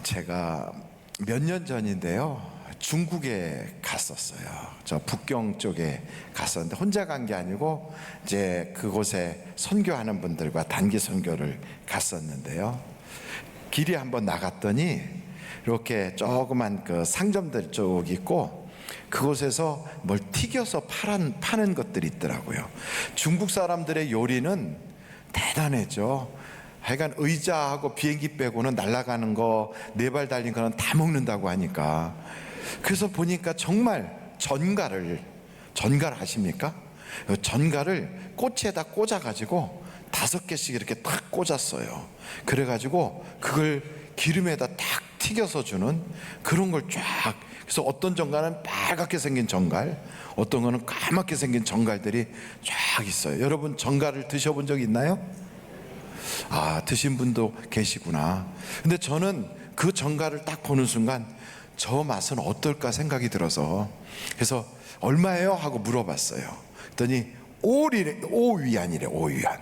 제가 몇 년 전인데요, 중국에 갔었어요. 저 북경 쪽에 갔었는데 혼자 간 게 아니고 이제 그곳에 선교하는 분들과 단기 선교를 갔었는데요. 길이 한번 나갔더니 이렇게 조그만 그 상점들 쪽 있고 그곳에서 뭘 튀겨서 파는 것들이 있더라고요. 중국 사람들의 요리는 대단했죠. 하여간 의자하고 비행기 빼고는 날아가는 거, 네 발 달린 거는 다 먹는다고 하니까. 그래서 보니까 정말 전갈 아십니까? 전갈을 꼬치에다 꽂아가지고 5개씩 이렇게 딱 꽂았어요. 그래가지고 그걸 기름에다 딱 튀겨서 주는 그런 걸 쫙. 그래서 어떤 전갈은 빨갛게 생긴 전갈, 어떤 거는 까맣게 생긴 전갈들이 쫙 있어요. 여러분 전갈을 드셔본 적 있나요? 아, 드신 분도 계시구나. 근데 저는 그 전갈을 딱 보는 순간 저 맛은 어떨까 생각이 들어서, 그래서 얼마예요? 하고 물어봤어요. 그랬더니 5위안이래. 5위안.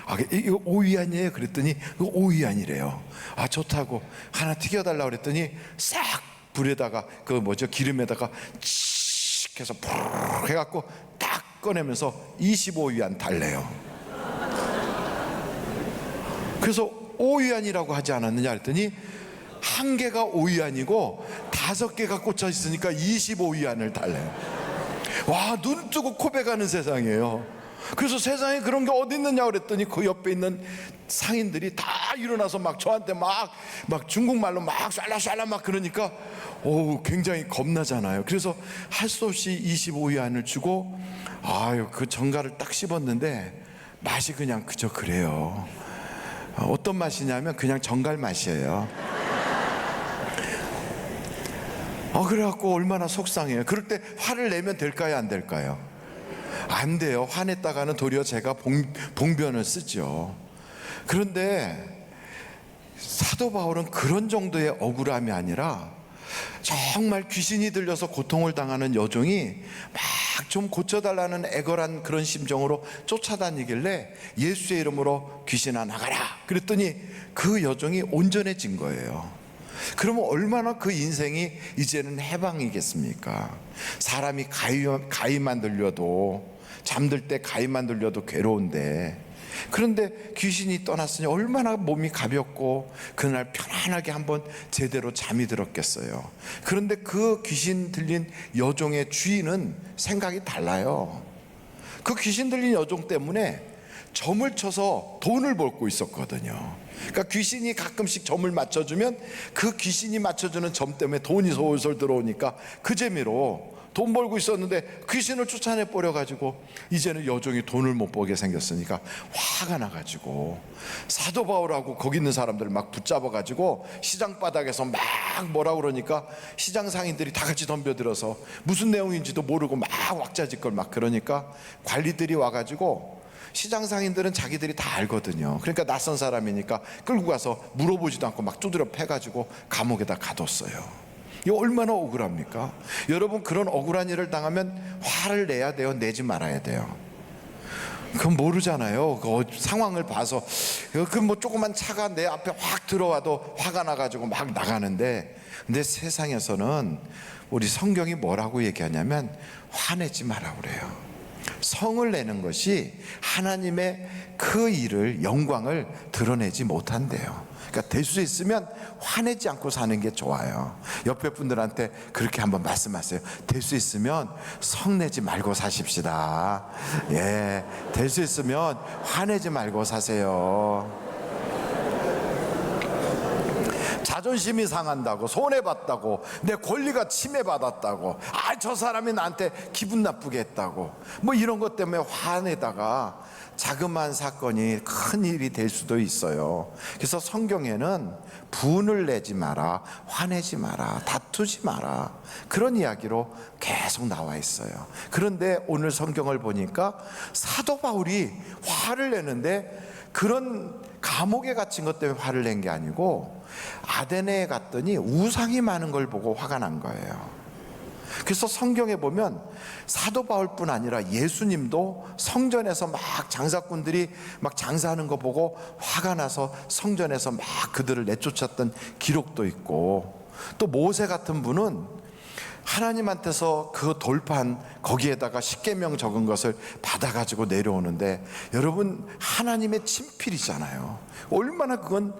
아, 이거 5위안이에요? 그랬더니 이거 5위안이래요. 아, 좋다고 하나 튀겨달라고 그랬더니 싹 불에다가 기름에다가 칙 해서 푹 해갖고 딱 꺼내면서 25위안 달래요. 그래서 5위안이라고 하지 않았느냐 했더니 한 개가 5위안이고 5개가 꽂혀 있으니까 25위안을 달래요. 와, 눈 뜨고 코백하는 세상이에요. 그래서 세상에 그런 게 어디 있느냐 그랬더니 그 옆에 있는 상인들이 다 일어나서 막 저한테 막 중국말로 막 샬라샬라 막 그러니까 굉장히 겁나잖아요. 그래서 할 수 없이 25위안을 주고 그 전갈을 딱 씹었는데 맛이 그냥 그저 그래요. 어떤 맛이냐면 그냥 전갈 맛이에요. 그래갖고 얼마나 속상해요. 그럴 때 화를 내면 될까요, 안 될까요? 안 돼요. 화냈다가는 도리어 제가 봉변을 쓰죠. 그런데 사도 바울은 그런 정도의 억울함이 아니라 정말 귀신이 들려서 고통을 당하는 여종이 막 좀 고쳐달라는 애걸한 그런 심정으로 쫓아다니길래 예수의 이름으로 귀신아 나가라 그랬더니 그 여종이 온전해진 거예요. 그러면 얼마나 그 인생이 이제는 해방이겠습니까? 사람이 가위만 들려도, 잠들 때 가위만 들려도 괴로운데, 그런데 귀신이 떠났으니 얼마나 몸이 가볍고 그날 편안하게 한번 제대로 잠이 들었겠어요. 그런데 그 귀신 들린 여종의 주인은 생각이 달라요. 그 귀신 들린 여종 때문에 점을 쳐서 돈을 벌고 있었거든요. 그러니까 귀신이 가끔씩 점을 맞춰주면 그 귀신이 맞춰주는 점 때문에 돈이 솔솔 들어오니까 그 재미로 돈 벌고 있었는데 귀신을 쫓아내 버려가지고 이제는 여종이 돈을 못 벌게 생겼으니까 화가 나가지고 사도 바울하고 거기 있는 사람들을 막 붙잡아가지고 시장 바닥에서 막 뭐라 그러니까 시장 상인들이 다 같이 덤벼들어서 무슨 내용인지도 모르고 막 왁자지껄 막 그러니까 관리들이 와가지고, 시장 상인들은 자기들이 다 알거든요. 그러니까 낯선 사람이니까 끌고 가서 물어보지도 않고 막 두드려 패가지고 감옥에다 가뒀어요. 이거 얼마나 억울합니까? 여러분, 그런 억울한 일을 당하면 화를 내야 돼요? 내지 말아야 돼요? 그건 모르잖아요. 그 상황을 봐서. 뭐 조그만 차가 내 앞에 확 들어와도 화가 나가지고 막 나가는데, 근데 세상에서는 우리 성경이 뭐라고 얘기하냐면 화내지 마라 그래요. 성을 내는 것이 하나님의 그 일을, 영광을 드러내지 못한대요. 그러니까 될 수 있으면 화내지 않고 사는 게 좋아요. 옆에 분들한테 그렇게 한번 말씀하세요. 될 수 있으면 성내지 말고 사십시다. 예, 될 수 있으면 화내지 말고 사세요. 자존심이 상한다고, 손해봤다고, 내 권리가 침해받았다고, 저 사람이 나한테 기분 나쁘게 했다고, 뭐 이런 것 때문에 화내다가 자그마한 사건이 큰 일이 될 수도 있어요. 그래서 성경에는 분을 내지 마라, 화내지 마라, 다투지 마라, 그런 이야기로 계속 나와 있어요. 그런데 오늘 성경을 보니까 사도 바울이 화를 내는데 그런 감옥에 갇힌 것 때문에 화를 낸 게 아니고 아데네에 갔더니 우상이 많은 걸 보고 화가 난 거예요. 그래서 성경에 보면 사도 바울뿐 아니라 예수님도 성전에서 막 장사꾼들이 막 장사하는 거 보고 화가 나서 성전에서 막 그들을 내쫓았던 기록도 있고, 또 모세 같은 분은 하나님한테서 그 돌판 거기에다가 십계명 적은 것을 받아가지고 내려오는데, 여러분 하나님의 친필이잖아요. 얼마나 그건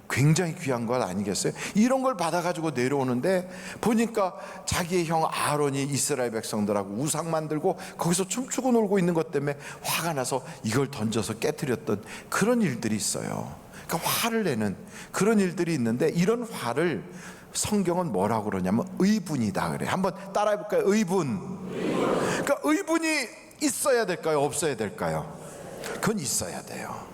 굉장히 귀한 것 아니겠어요? 이런 걸 받아가지고 내려오는데 보니까 자기의 형 아론이 이스라엘 백성들하고 우상 만들고 거기서 춤추고 놀고 있는 것 때문에 화가 나서 이걸 던져서 깨뜨렸던 그런 일들이 있어요. 그러니까 화를 내는 그런 일들이 있는데, 이런 화를 성경은 뭐라고 그러냐면 의분이다 그래. 한번 따라해 볼까요? 의분. 그러니까 의분이 있어야 될까요? 없어야 될까요? 그건 있어야 돼요.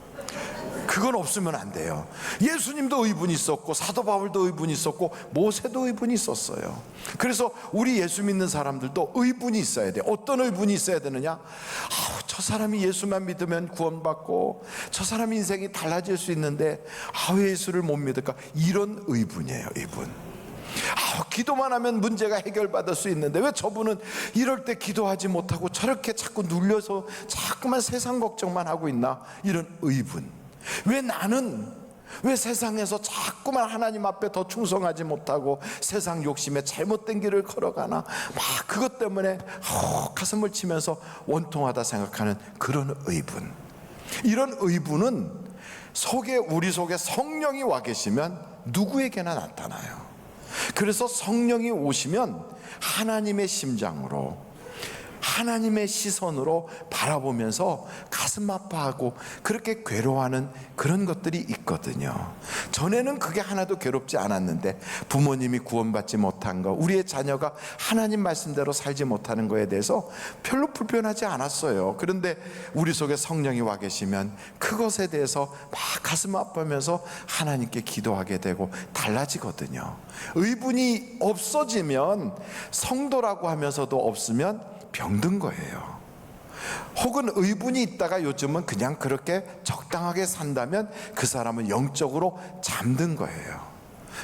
그건 없으면 안 돼요. 예수님도 의분이 있었고, 사도 바울도 의분이 있었고, 모세도 의분이 있었어요. 그래서 우리 예수 믿는 사람들도 의분이 있어야 돼요. 어떤 의분이 있어야 되느냐? 저 사람이 예수만 믿으면 구원받고 저 사람 인생이 달라질 수 있는데 왜 예수를 못 믿을까? 이런 의분이에요. 의분. 기도만 하면 문제가 해결받을 수 있는데 왜 저분은 이럴 때 기도하지 못하고 저렇게 자꾸 눌려서 자꾸만 세상 걱정만 하고 있나? 이런 의분. 왜 세상에서 자꾸만 하나님 앞에 더 충성하지 못하고 세상 욕심에 잘못된 길을 걸어가나? 막 그것 때문에 가슴을 치면서 원통하다 생각하는 그런 의분. 이런 의분은 우리 속에 성령이 와 계시면 누구에게나 나타나요. 그래서 성령이 오시면 하나님의 심장으로, 하나님의 시선으로 바라보면서 가슴 아파하고 그렇게 괴로워하는 그런 것들이 있거든요. 전에는 그게 하나도 괴롭지 않았는데, 부모님이 구원받지 못한 거, 우리의 자녀가 하나님 말씀대로 살지 못하는 거에 대해서 별로 불편하지 않았어요. 그런데 우리 속에 성령이 와 계시면 그것에 대해서 막 가슴 아파하면서 하나님께 기도하게 되고 달라지거든요. 의분이 없어지면, 성도라고 하면서도 없으면 병든 거예요. 혹은 의분이 있다가 요즘은 그냥 그렇게 적당하게 산다면 그 사람은 영적으로 잠든 거예요.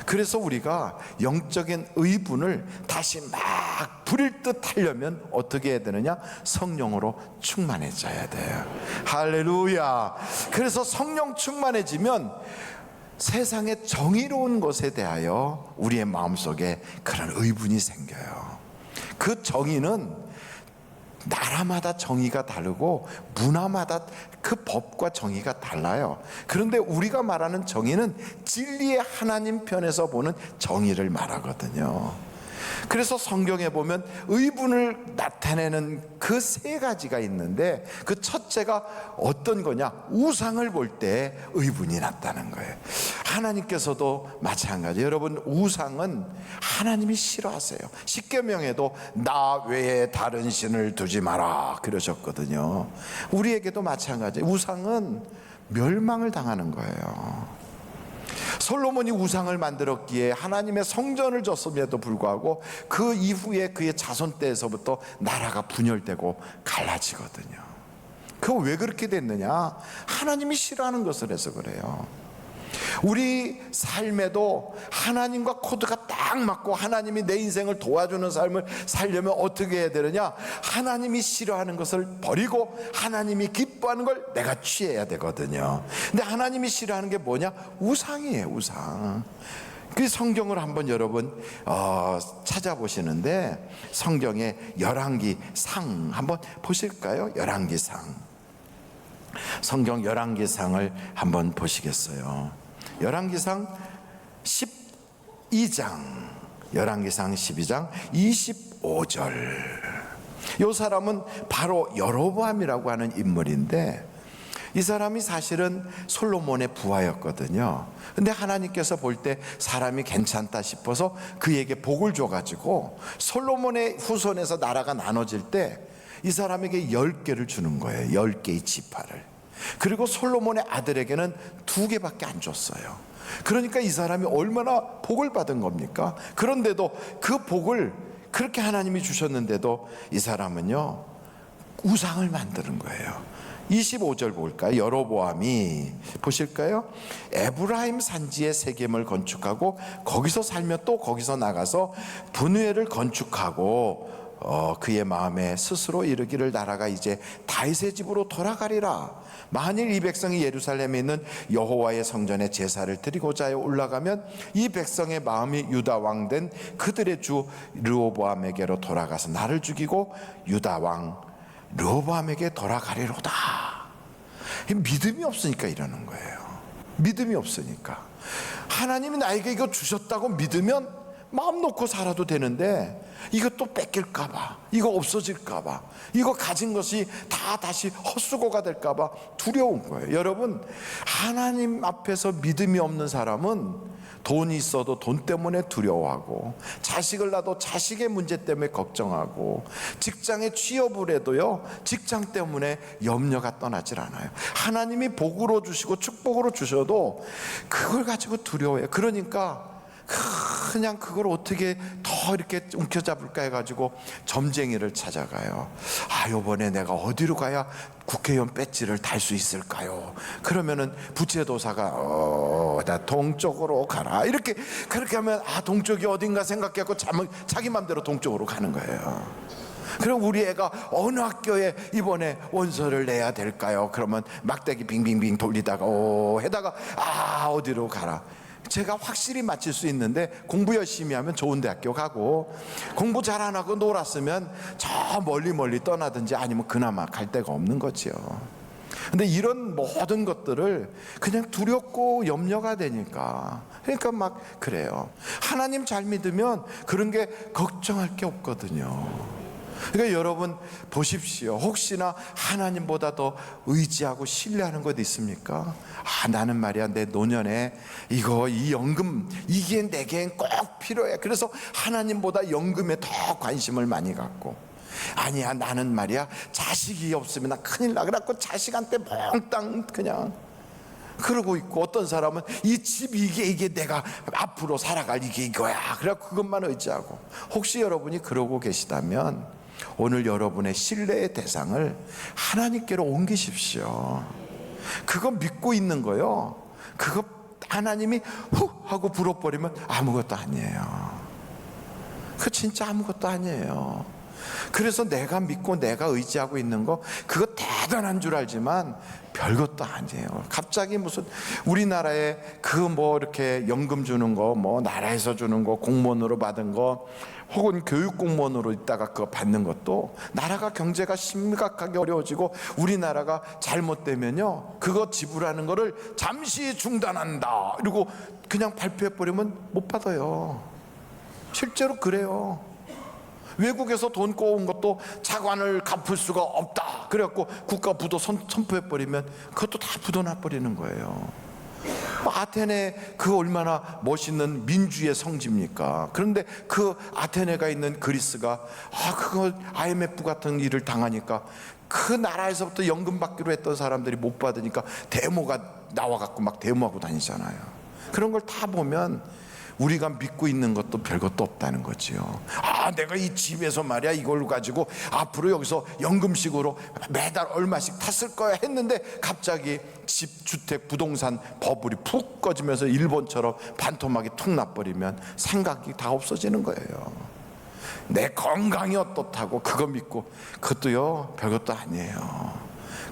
그래서 우리가 영적인 의분을 다시 막 부릴 듯 하려면 어떻게 해야 되느냐? 성령으로 충만해져야 돼요. 할렐루야. 그래서 성령 충만해지면 세상의 정의로운 것에 대하여 우리의 마음속에 그런 의분이 생겨요. 그 정의는 나라마다 정의가 다르고 문화마다 그 법과 정의가 달라요. 그런데 우리가 말하는 정의는 진리의 하나님 편에서 보는 정의를 말하거든요. 그래서 성경에 보면 의분을 나타내는 그 세 가지가 있는데, 그 첫째가 어떤 거냐? 우상을 볼 때 의분이 났다는 거예요. 하나님께서도 마찬가지. 여러분, 우상은 하나님이 싫어하세요. 십계명에도 나 외에 다른 신을 두지 마라 그러셨거든요. 우리에게도 마찬가지. 우상은 멸망을 당하는 거예요. 솔로몬이 우상을 만들었기에 하나님의 성전을 줬음에도 불구하고 그 이후에 그의 자손 때에서부터 나라가 분열되고 갈라지거든요. 그거 왜 그렇게 됐느냐? 하나님이 싫어하는 것을 해서 그래요. 우리 삶에도 하나님과 코드가 딱 맞고 하나님이 내 인생을 도와주는 삶을 살려면 어떻게 해야 되느냐? 하나님이 싫어하는 것을 버리고 하나님이 기뻐하는 걸 내가 취해야 되거든요. 근데 하나님이 싫어하는 게 뭐냐? 우상이에요. 우상. 그 성경을 한번 여러분 찾아보시는데, 성경의 열왕기상 한번 보실까요? 열왕기상. 성경 열왕기상을 한번 보시겠어요? 열왕기상 12장, 열왕기상 12장 25절. 이 사람은 바로 여로보암이라고 하는 인물인데, 이 사람이 사실은 솔로몬의 부하였거든요. 근데 하나님께서 볼 때 사람이 괜찮다 싶어서 그에게 복을 줘가지고 솔로몬의 후손에서 나라가 나눠질 때 이 사람에게 10개를 주는 거예요. 10개의 지파를. 그리고 솔로몬의 아들에게는 2개밖에 안 줬어요. 그러니까 이 사람이 얼마나 복을 받은 겁니까? 그런데도 그 복을 그렇게 하나님이 주셨는데도 이 사람은요, 우상을 만드는 거예요. 25절 볼까요? 여로보암이 보실까요? 에브라임 산지에 세겜을 건축하고 거기서 살며 또 거기서 나가서 분회를 건축하고 그의 마음에 스스로 이르기를 나라가 이제 다윗의 집으로 돌아가리라. 만일 이 백성이 예루살렘에 있는 여호와의 성전에 제사를 드리고자 하여 올라가면 이 백성의 마음이 유다 왕 된 그들의 주 르호보암에게로 돌아가서 나를 죽이고 유다 왕 르호보암에게 돌아가리로다. 믿음이 없으니까 이러는 거예요. 믿음이 없으니까. 하나님이 나에게 이거 주셨다고 믿으면 마음 놓고 살아도 되는데 이것도 뺏길까봐, 이거 없어질까봐, 이거 가진 것이 다 다시 헛수고가 될까봐 두려운 거예요. 여러분, 하나님 앞에서 믿음이 없는 사람은 돈이 있어도 돈 때문에 두려워하고, 자식을 낳아도 자식의 문제 때문에 걱정하고, 직장에 취업을 해도요 직장 때문에 염려가 떠나질 않아요. 하나님이 복으로 주시고 축복으로 주셔도 그걸 가지고 두려워해요. 그러니까 그냥 그걸 어떻게 더 이렇게 움켜잡을까 해가지고 점쟁이를 찾아가요. 요번에 내가 어디로 가야 국회의원 배지를 달 수 있을까요? 그러면은 부채도사가 나 동쪽으로 가라, 이렇게 그렇게 하면 동쪽이 어딘가 생각해갖고 자기 맘대로 동쪽으로 가는 거예요. 그럼 우리 애가 어느 학교에 이번에 원서를 내야 될까요? 그러면 막대기 빙빙빙 돌리다가 해다가 어디로 가라. 제가 확실히 맞힐 수 있는데, 공부 열심히 하면 좋은 대학교 가고, 공부 잘 안 하고 놀았으면 저 멀리 떠나든지 아니면 그나마 갈 데가 없는 거지요. 근데 이런 모든 것들을 그냥 두렵고 염려가 되니까, 그러니까 막 그래요. 하나님 잘 믿으면 그런 게 걱정할 게 없거든요. 그러니까 여러분 보십시오. 혹시나 하나님보다 더 의지하고 신뢰하는 것 있습니까? 나는 말이야 내 노년에 이 연금 이게 내겐 꼭 필요해. 그래서 하나님보다 연금에 더 관심을 많이 갖고, 아니야 나는 말이야 자식이 없으면 나 큰일 나, 그래갖고 자식한테 몽땅 그냥 그러고 있고, 어떤 사람은 이 집 이게 내가 앞으로 살아갈 이거야, 그래갖고 그것만 의지하고. 혹시 여러분이 그러고 계시다면 오늘 여러분의 신뢰의 대상을 하나님께로 옮기십시오. 그거 믿고 있는 거요, 그거 하나님이 훅 하고 불어버리면 아무것도 아니에요. 그거 진짜 아무것도 아니에요. 그래서 내가 믿고 내가 의지하고 있는 거 그거 대단한 줄 알지만 별것도 아니에요. 갑자기 무슨 우리나라에 이렇게 연금 주는 거, 나라에서 주는 거, 공무원으로 받은 거, 혹은 교육 공무원으로 있다가 그거 받는 것도, 나라가 경제가 심각하게 어려워지고 우리나라가 잘못되면요 그거 지불하는 거를 잠시 중단한다 이러고 그냥 발표해 버리면 못 받아요. 실제로 그래요. 외국에서 돈 꼬은 것도 차관을 갚을 수가 없다 그래갖고 국가 부도 선포해버리면 그것도 다 부도나버리는 거예요. 아테네 그 얼마나 멋있는 민주의 성지입니까? 그런데 그 아테네가 있는 그리스가 그거 IMF 같은 일을 당하니까 그 나라에서부터 연금 받기로 했던 사람들이 못 받으니까 데모가 나와갖고 막 데모하고 다니잖아요. 그런 걸 다 보면 우리가 믿고 있는 것도 별것도 없다는 거지요. 내가 이 집에서 말이야 이걸 가지고 앞으로 여기서 연금식으로 매달 얼마씩 탔을 거야 했는데, 갑자기 집, 주택, 부동산 버블이 푹 꺼지면서 일본처럼 반토막이 툭 나버리면 생각이 다 없어지는 거예요. 내 건강이 어떻다고 그거 믿고, 그것도요 별것도 아니에요.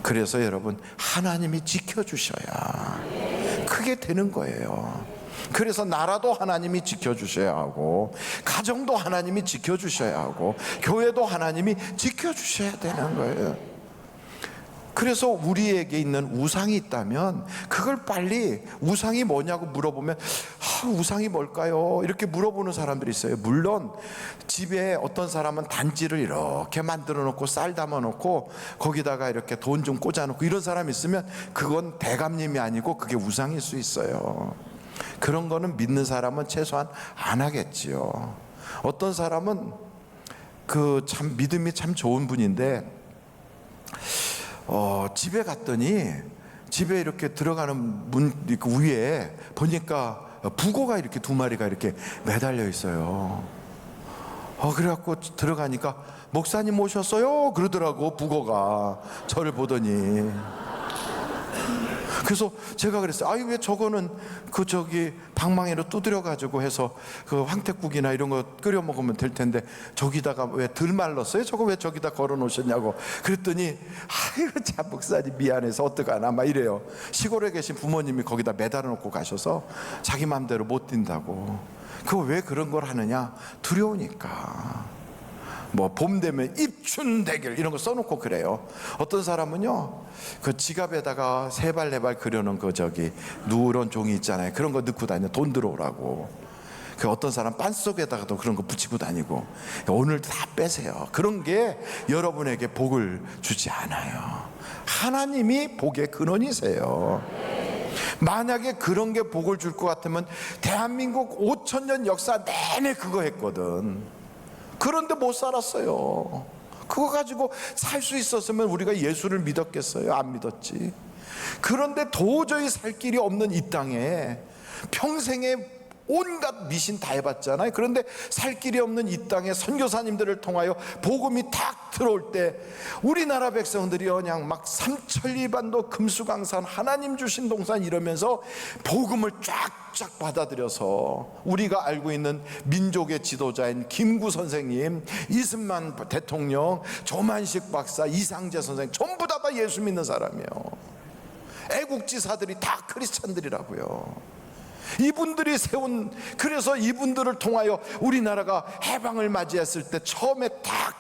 그래서 여러분 하나님이 지켜주셔야 그게 되는 거예요. 그래서 나라도 하나님이 지켜주셔야 하고, 가정도 하나님이 지켜주셔야 하고, 교회도 하나님이 지켜주셔야 되는 거예요. 그래서 우리에게 있는 우상이 있다면 그걸 빨리, 우상이 뭐냐고 물어보면 우상이 뭘까요? 이렇게 물어보는 사람들이 있어요. 물론 집에 어떤 사람은 단지를 이렇게 만들어 놓고 쌀 담아 놓고 거기다가 이렇게 돈 좀 꽂아 놓고 이런 사람이 있으면 그건 대감님이 아니고 그게 우상일 수 있어요. 그런 거는 믿는 사람은 최소한 안 하겠지요. 어떤 사람은 참 믿음이 참 좋은 분인데 집에 갔더니 집에 이렇게 들어가는 문 위에 보니까 북어가 이렇게 2마리가 이렇게 매달려 있어요. 그래갖고 들어가니까 목사님 오셨어요 그러더라고. 북어가 저를 보더니. 그래서 제가 그랬어요. 아유, 왜 저거는 그 저기 방망이로 두드려 가지고 해서 그 황태국이나 이런 거 끓여 먹으면 될 텐데 저기다가 왜 덜 말랐어요? 저거 왜 저기다 걸어 놓으셨냐고. 그랬더니 아유, 참 목사님 미안해서 어떡하나 막 이래요. 시골에 계신 부모님이 거기다 매달아 놓고 가셔서 자기 마음대로 못 뛴다고. 그거 왜 그런 걸 하느냐? 두려우니까. 뭐 봄 되면 입춘 대결 이런 거 써놓고 그래요. 어떤 사람은요, 그 지갑에다가 세 발 네 발 그려놓은 그 저기 누런 종이 있잖아요. 그런 거 넣고 다녀. 돈 들어오라고. 그 어떤 사람 빤 속에다가도 그런 거 붙이고 다니고. 오늘 다 빼세요. 그런 게 여러분에게 복을 주지 않아요. 하나님이 복의 근원이세요. 만약에 그런 게 복을 줄 것 같으면 대한민국 5,000년 역사 내내 그거 했거든. 그런데 못 살았어요. 그거 가지고 살 수 있었으면 우리가 예수를 믿었겠어요? 안 믿었지. 그런데 도저히 살 길이 없는 이 땅에 평생에 온갖 미신 다 해봤잖아요. 그런데 살 길이 없는 이 땅에 선교사님들을 통하여 복음이 탁 들어올 때 우리나라 백성들이 그냥 막 삼천리반도 금수강산 하나님 주신 동산 이러면서 복음을 쫙쫙 받아들여서 우리가 알고 있는 민족의 지도자인 김구 선생님, 이승만 대통령, 조만식 박사, 이상재 선생 전부 다 예수 믿는 사람이에요. 애국지사들이 다 크리스찬들이라고요. 이분들이 세운, 그래서 이분들을 통하여 우리나라가 해방을 맞이했을 때 처음에 딱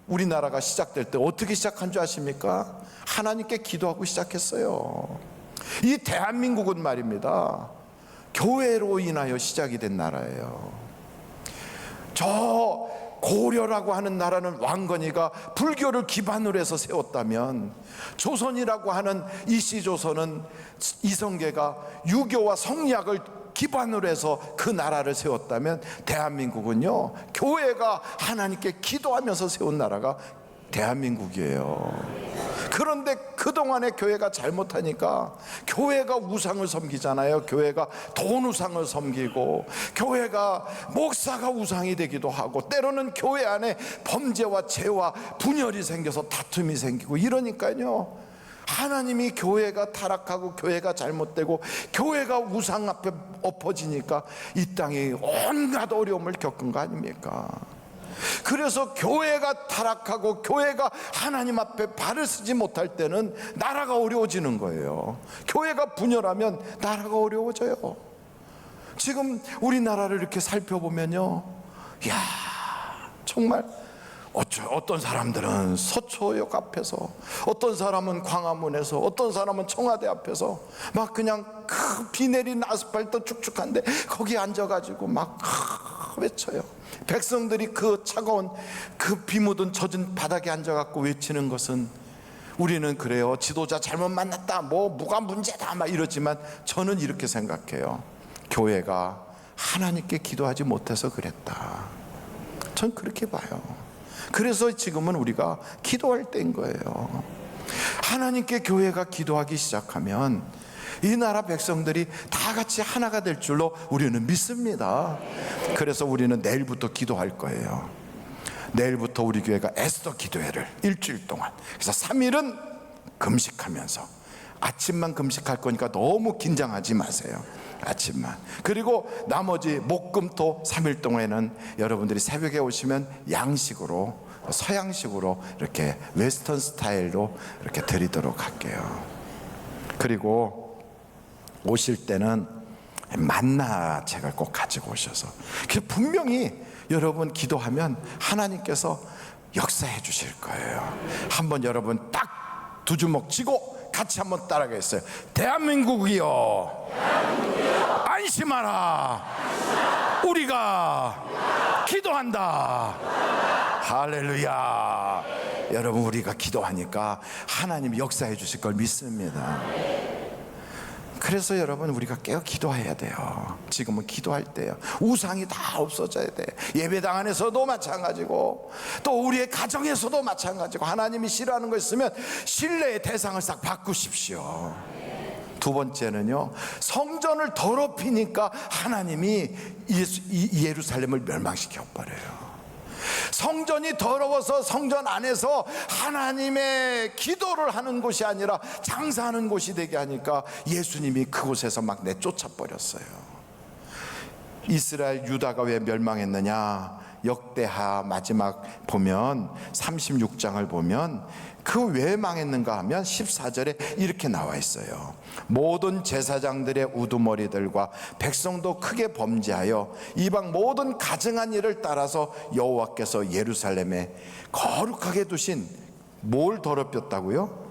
우리나라가 시작될 때 어떻게 시작한 줄 아십니까? 하나님께 기도하고 시작했어요. 이 대한민국은 말입니다, 교회로 인하여 시작이 된 나라예요. 저 고려라고 하는 나라는 왕건이가 불교를 기반으로 해서 세웠다면, 조선이라고 하는 이씨조선은 이성계가 유교와 성리학을 기반으로 해서 그 나라를 세웠다면, 대한민국은요, 교회가 하나님께 기도하면서 세운 나라가 대한민국이에요. 그런데 그동안에 교회가 잘못하니까 교회가 우상을 섬기잖아요. 교회가 돈 우상을 섬기고, 교회가 목사가 우상이 되기도 하고, 때로는 교회 안에 범죄와 죄와 분열이 생겨서 다툼이 생기고 이러니까요, 하나님이 교회가 타락하고 교회가 잘못되고 교회가 우상 앞에 엎어지니까 이 땅이 온갖 어려움을 겪은 거 아닙니까? 그래서 교회가 타락하고 교회가 하나님 앞에 발을 쓰지 못할 때는 나라가 어려워지는 거예요. 교회가 분열하면 나라가 어려워져요. 지금 우리나라를 이렇게 살펴보면요, 이야, 정말 어떤 사람들은 서초역 앞에서, 어떤 사람은 광화문에서, 어떤 사람은 청와대 앞에서 막 그냥 그 비 내린 아스팔트 축축한데 거기 앉아가지고 막 외쳐요. 백성들이 그 차가운 그 비 묻은 젖은 바닥에 앉아갖고 외치는 것은, 우리는 그래요, 지도자 잘못 만났다, 뭐가 문제다 막 이러지만, 저는 이렇게 생각해요. 교회가 하나님께 기도하지 못해서 그랬다. 전 그렇게 봐요. 그래서 지금은 우리가 기도할 때인 거예요. 하나님께 교회가 기도하기 시작하면 이 나라 백성들이 다 같이 하나가 될 줄로 우리는 믿습니다. 그래서 우리는 내일부터 기도할 거예요. 내일부터 우리 교회가 에스더 기도회를 일주일 동안, 그래서 3일은 금식하면서, 아침만 금식할 거니까 너무 긴장하지 마세요. 아침만. 그리고 나머지 목금토 3일 동안에는 여러분들이 새벽에 오시면 양식으로, 서양식으로 이렇게 웨스턴 스타일로 이렇게 드리도록 할게요. 그리고 오실 때는 만나책을 꼭 가지고 오셔서, 그래서 분명히 여러분 기도하면 하나님께서 역사해 주실 거예요. 한번 여러분 딱 두 주먹 쥐고 같이 한번 따라가겠어요. 대한민국이여, 안심하라. 우리가 기도한다. 할렐루야. 여러분, 우리가 기도하니까 하나님이 역사해 주실 걸 믿습니다. 그래서 여러분, 우리가 깨어 기도해야 돼요. 지금은 기도할 때요. 우상이 다 없어져야 돼. 예배당 안에서도 마찬가지고, 또 우리의 가정에서도 마찬가지고, 하나님이 싫어하는 거 있으면 신뢰의 대상을 싹 바꾸십시오. 두 번째는요, 성전을 더럽히니까 하나님이 예루살렘을 멸망시켜 버려요. 성전이 더러워서 성전 안에서 하나님의 기도를 하는 곳이 아니라 장사하는 곳이 되게 하니까 예수님이 그곳에서 막 내쫓아 버렸어요. 이스라엘 유다가 왜 멸망했느냐? 역대하 마지막 보면 36장을 보면 그 왜 망했는가 하면 14절에 이렇게 나와 있어요. 모든 제사장들의 우두머리들과 백성도 크게 범죄하여 이방 모든 가증한 일을 따라서 여호와께서 예루살렘에 거룩하게 두신 뭘 더럽혔다고요?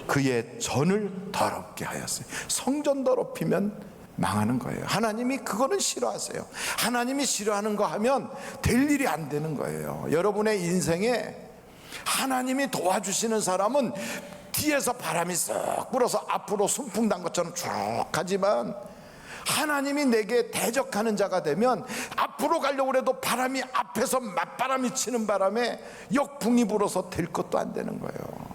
그의 전을 더럽게 하였어요. 성전 더럽히면 망하는 거예요. 하나님이 그거는 싫어하세요. 하나님이 싫어하는 거 하면 될 일이 안 되는 거예요. 여러분의 인생에 하나님이 도와주시는 사람은 뒤에서 바람이 쓱 불어서 앞으로 순풍 난 것처럼 쭉 가지만, 하나님이 내게 대적하는 자가 되면 앞으로 가려고 해도 바람이 앞에서 맞바람이 치는 바람에 역풍이 불어서 될 것도 안 되는 거예요.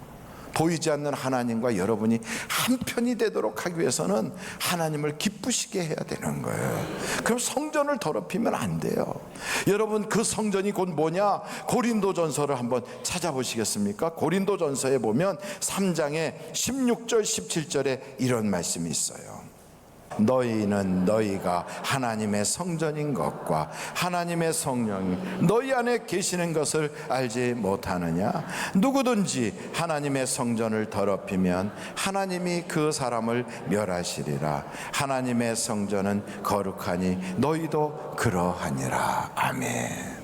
보이지 않는 하나님과 여러분이 한편이 되도록 하기 위해서는 하나님을 기쁘시게 해야 되는 거예요. 그럼 성전을 더럽히면 안 돼요. 여러분, 그 성전이 곧 뭐냐? 고린도전서를 한번 찾아보시겠습니까? 고린도전서에 보면 3장에 16절 17절에 이런 말씀이 있어요. 너희는 너희가 하나님의 성전인 것과 하나님의 성령이 너희 안에 계시는 것을 알지 못하느냐? 누구든지 하나님의 성전을 더럽히면 하나님이 그 사람을 멸하시리라. 하나님의 성전은 거룩하니 너희도 그러하니라. 아멘.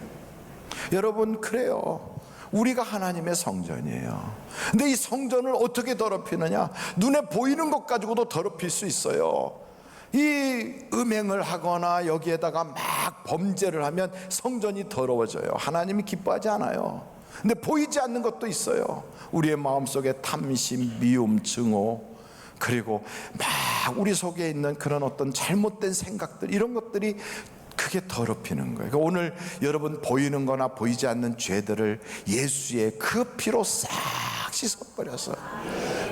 여러분, 그래요. 우리가 하나님의 성전이에요. 근데 이 성전을 어떻게 더럽히느냐? 눈에 보이는 것 가지고도 더럽힐 수 있어요. 이 음행을 하거나 여기에다가 막 범죄를 하면 성전이 더러워져요. 하나님이 기뻐하지 않아요. 근데 보이지 않는 것도 있어요. 우리의 마음속에 탐심, 미움, 증오, 그리고 막 우리 속에 있는 그런 어떤 잘못된 생각들, 이런 것들이 그게 더럽히는 거예요. 그러니까 오늘 여러분 보이는 거나 보이지 않는 죄들을 예수의 그 피로 싹 씻어버려서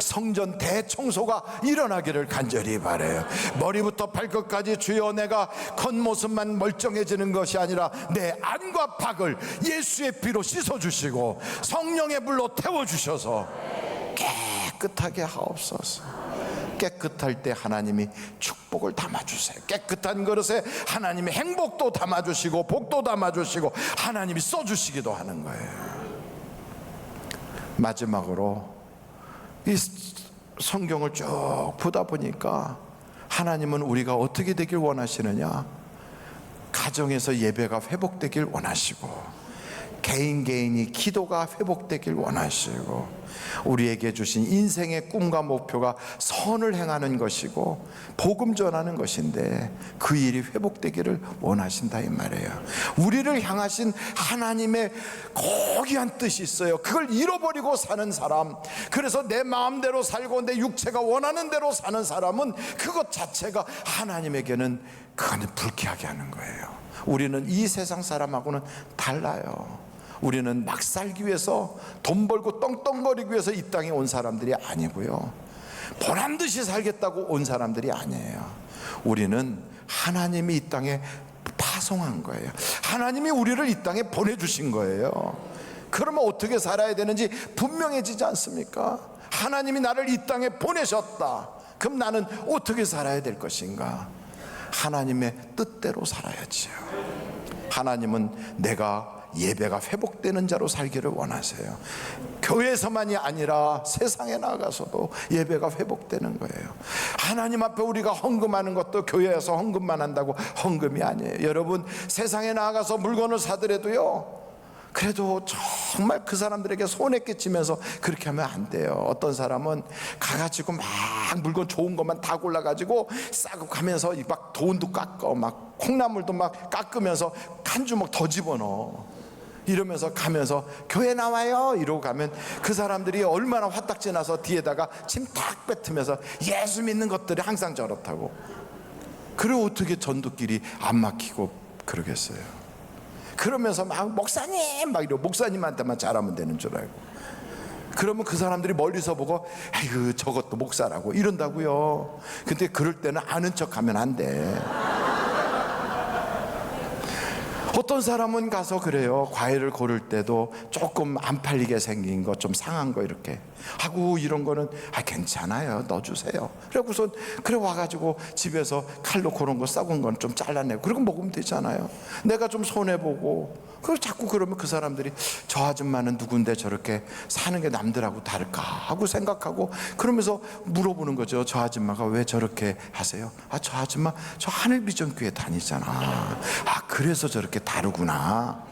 성전 대청소가 일어나기를 간절히 바라요. 머리부터 발끝까지 주여 내가 겉모습만 멀쩡해지는 것이 아니라 내 안과 밖을 예수의 피로 씻어주시고 성령의 불로 태워주셔서 깨끗하게 하옵소서. 깨끗할 때 하나님이 축복을 담아주세요. 깨끗한 그릇에 하나님이 행복도 담아주시고 복도 담아주시고 하나님이 써주시기도 하는 거예요. 마지막으로 이 성경을 쭉 보다 보니까 하나님은 우리가 어떻게 되길 원하시느냐? 가정에서 예배가 회복되길 원하시고, 개인이 기도가 회복되길 원하시고, 우리에게 주신 인생의 꿈과 목표가 선을 행하는 것이고 복음 전하는 것인데 그 일이 회복되기를 원하신다 이 말이에요. 우리를 향하신 하나님의 고귀한 뜻이 있어요. 그걸 잃어버리고 사는 사람, 그래서 내 마음대로 살고 내 육체가 원하는 대로 사는 사람은 그것 자체가 하나님에게는 그거는 불쾌하게 하는 거예요. 우리는 이 세상 사람하고는 달라요. 우리는 막 살기 위해서, 돈 벌고 떵떵거리기 위해서 이 땅에 온 사람들이 아니고요, 보란듯이 살겠다고 온 사람들이 아니에요. 우리는 하나님이 이 땅에 파송한 거예요. 하나님이 우리를 이 땅에 보내주신 거예요. 그러면 어떻게 살아야 되는지 분명해지지 않습니까? 하나님이 나를 이 땅에 보내셨다. 그럼 나는 어떻게 살아야 될 것인가? 하나님의 뜻대로 살아야지요. 하나님은 내가 예배가 회복되는 자로 살기를 원하세요. 교회에서만이 아니라 세상에 나가서도 예배가 회복되는 거예요. 하나님 앞에 우리가 헌금하는 것도 교회에서 헌금만 한다고 헌금이 아니에요. 여러분, 세상에 나가서 물건을 사더라도요, 그래도 정말 그 사람들에게 손해 끼치면서 그렇게 하면 안 돼요. 어떤 사람은 가가지고 막 물건 좋은 것만 다 골라가지고 싸고 가면서 막 돈도 깎아, 막 콩나물도 막 깎으면서 한 주먹 더 집어넣어. 이러면서 가면서 교회 나와요 이러고 가면 그 사람들이 얼마나 화딱지 나서 뒤에다가 침 탁 뱉으면서 예수 믿는 것들이 항상 저렇다고. 그리고 어떻게 전도끼리 안 막히고 그러겠어요. 그러면서 막 목사님 막 이러고 목사님한테만 잘하면 되는 줄 알고, 그러면 그 사람들이 멀리서 보고 아이고 저것도 목사라고 이런다고요. 근데 그럴 때는 아는 척하면 안 돼. 어떤 사람은 가서 그래요. 과일을 고를 때도 조금 안 팔리게 생긴 거, 좀 상한 거 이렇게 하고, 이런 거는 괜찮아요, 넣어주세요. 그래고선 그래 와가지고 집에서 칼로 고른 거, 썩은 건 좀 잘라내고 그리고 먹으면 되잖아요. 내가 좀 손해보고. 그걸 자꾸 그러면 그 사람들이 저 아줌마는 누군데 저렇게 사는 게 남들하고 다를까 하고 생각하고, 그러면서 물어보는 거죠. 저 아줌마가 왜 저렇게 하세요? 저 아줌마 저 하늘비전교회 다니잖아. 그래서 저렇게 다르구나.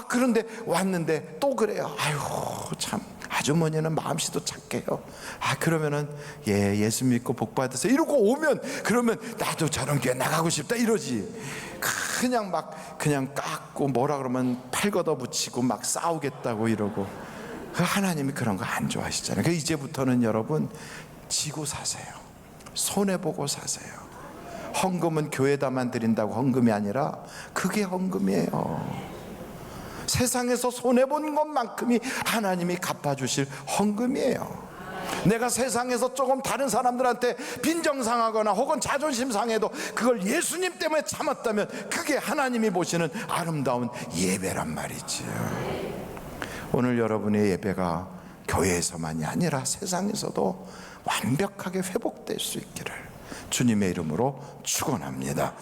그런데 왔는데 또 그래요. 아유 참, 아주머니는 마음씨도 착해요. 그러면은 예수 믿고 복 받으세요 이러고 오면, 그러면 나도 저런 교회 나가고 싶다 이러지. 그냥 막 그냥 깎고 뭐라 그러면 팔 걷어붙이고 막 싸우겠다고 이러고. 하나님이 그런 거 안 좋아하시잖아요. 그러니까 이제부터는 여러분 지고 사세요. 손해보고 사세요. 헌금은 교회에다만 드린다고 헌금이 아니라 그게 헌금이에요. 세상에서 손해본 것만큼이 하나님이 갚아주실 헌금이에요. 내가 세상에서 조금 다른 사람들한테 빈정상하거나 혹은 자존심 상해도 그걸 예수님 때문에 참았다면 그게 하나님이 보시는 아름다운 예배란 말이지요. 오늘 여러분의 예배가 교회에서만이 아니라 세상에서도 완벽하게 회복될 수 있기를 주님의 이름으로 축원합니다.